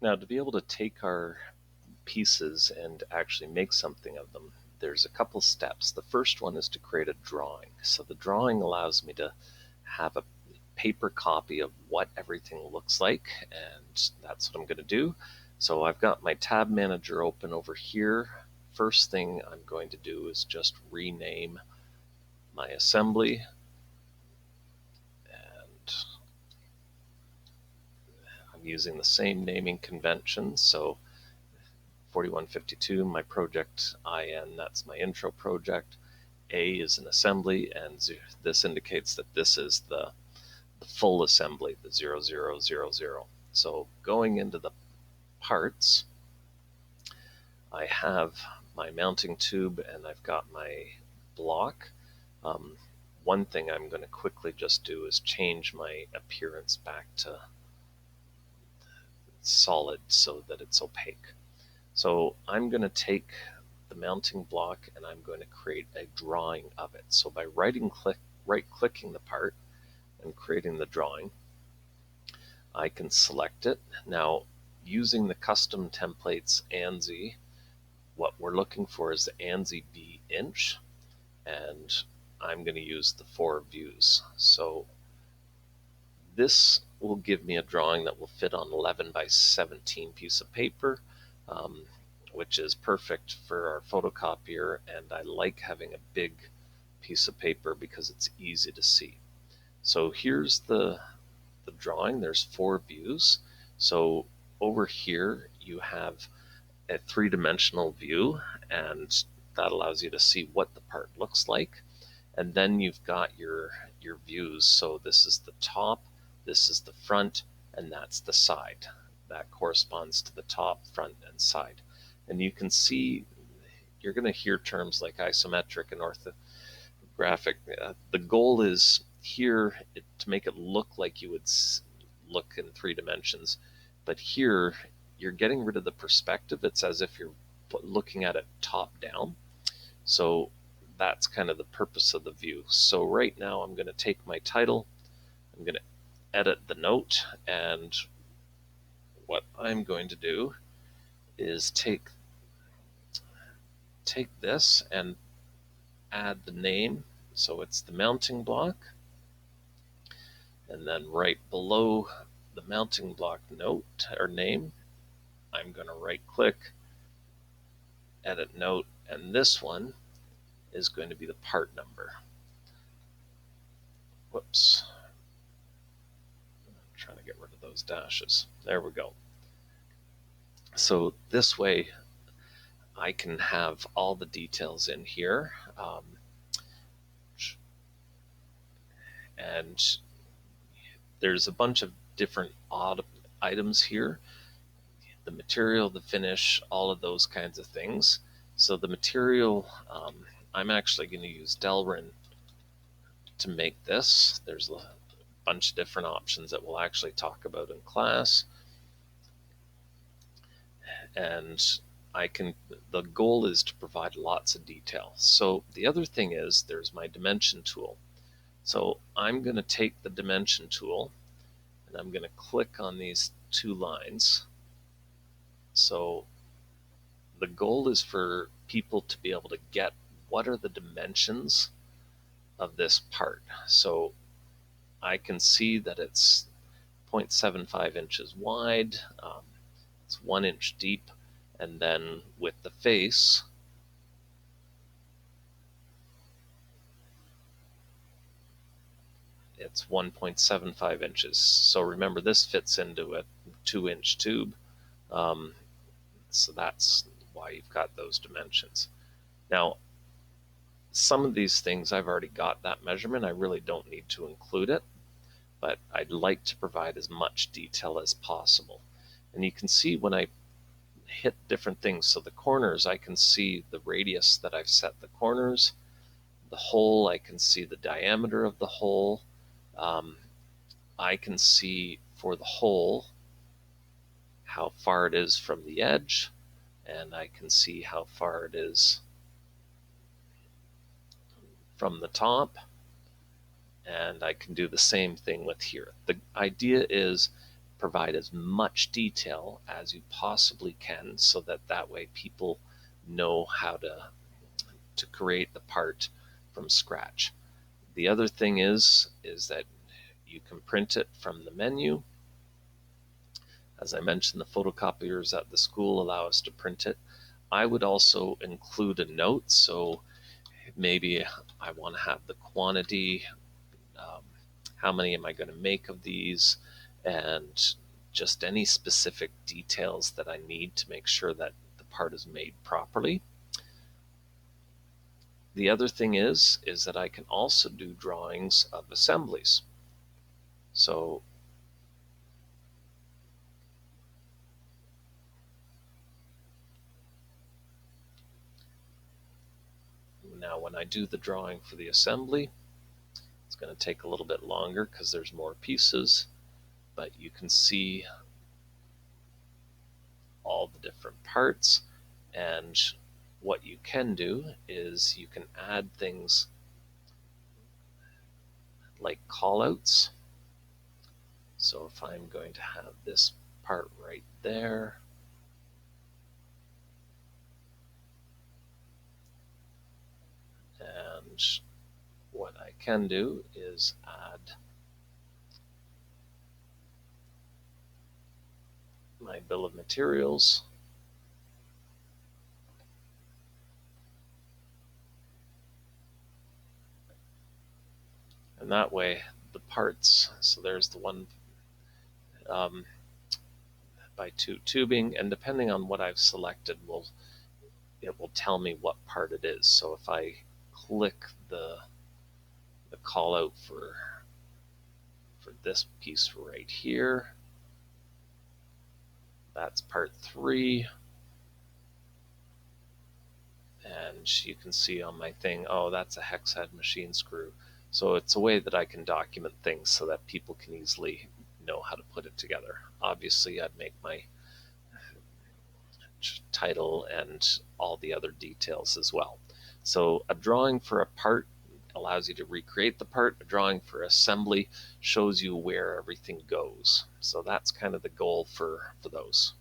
Now, to be able to take our pieces and actually make something of them, there's a couple steps. The first one is to create a drawing. So the drawing allows me to have a paper copy of what everything looks like, and that's what I'm going to do. So I've got my tab manager open over here. First thing I'm going to do is just rename my assembly, and I'm using the same naming convention. So 4152, my project IN, that's my intro project. A is an assembly, and this indicates that this is the full assembly, the 0000. So going into the parts, I have my mounting tube and I've got my block. One thing I'm going to quickly just do is change my appearance back to solid so that it's opaque. So I'm going to take the mounting block and I'm going to create a drawing of it. So by right-clicking the part and creating the drawing, I can select it. Now, using the custom templates ANSI, what we're looking for is the ANSI B inch, and I'm going to use the 4 views. So this will give me a drawing that will fit on 11 by 17 piece of paper, which is perfect for our photocopier, and I like having a big piece of paper because it's easy to see. So here's the drawing. There's 4 views. So over here you have a 3-dimensional view, and that allows you to see what the part looks like. And then you've got your views. So this is the top, this is the front, and that's the side. That corresponds to the top, front, and side. And you can see, you're going to hear terms like isometric and orthographic. The goal is here to make it look like you would look in 3 dimensions, but here you're getting rid of the perspective. It's as if you're looking at it top down. So that's kind of the purpose of the view. So right now I'm going to take my title, I'm going to edit the note, and what I'm going to do is take this and add the name. So it's the mounting block, and then right below the mounting block note or name, I'm going to right click, edit note, and this one is going to be the part number. Whoops. I'm trying to get rid of those dashes. There we go. So this way I can have all the details in here. And there's a bunch of different odd items here. The material, the finish, all of those kinds of things. So the material, I'm actually going to use Delrin to make this. There's a bunch of different options that we'll actually talk about in class. And the goal is to provide lots of detail. So the other thing is there's my dimension tool. So I'm going to take the dimension tool and I'm going to click on these 2 lines. So the goal is for people to be able to get what are the dimensions of this part. So I can see that it's 0.75 inches wide, it's 1 inch deep, and then with the face, it's 1.75 inches. So remember, this fits into a 2-inch tube. So that's why you've got those dimensions. Now, some of these things I've already got that measurement. I really don't need to include it, but I'd like to provide as much detail as possible. And you can see when I hit different things. So the corners, I can see the radius that I've set the corners. The hole, I can see the diameter of the hole. I can see for the hole how far it is from the edge, and I can see how far it is from the top, and I can do the same thing with here. The idea is provide as much detail as you possibly can, so that way people know how to create the part from scratch. The other thing is that you can print it from the menu. As I mentioned, the photocopiers at the school allow us to print it. I would also include a note, so maybe I want to have the quantity, um, how many am I going to make of these, and just any specific details that I need to make sure that the part is made properly. The other thing is that I can also do drawings of assemblies. So now when I do the drawing for the assembly, it's going to take a little bit longer because there's more pieces, but you can see all the different parts. And what you can do is you can add things like callouts. So if I'm going to have this part right there, and what I can do is add my bill of materials. And that way the parts, so there's the 1x2 tubing, and depending on what I've selected, it will tell me what part it is. So if I click the call out for this piece right here, that's part 3. And you can see on my thing, oh, that's a hex head machine screw. So it's a way that I can document things so that people can easily know how to put it together. Obviously, I'd make my title and all the other details as well. So a drawing for a part allows you to recreate the part. A drawing for assembly shows you where everything goes. So that's kind of the goal for those.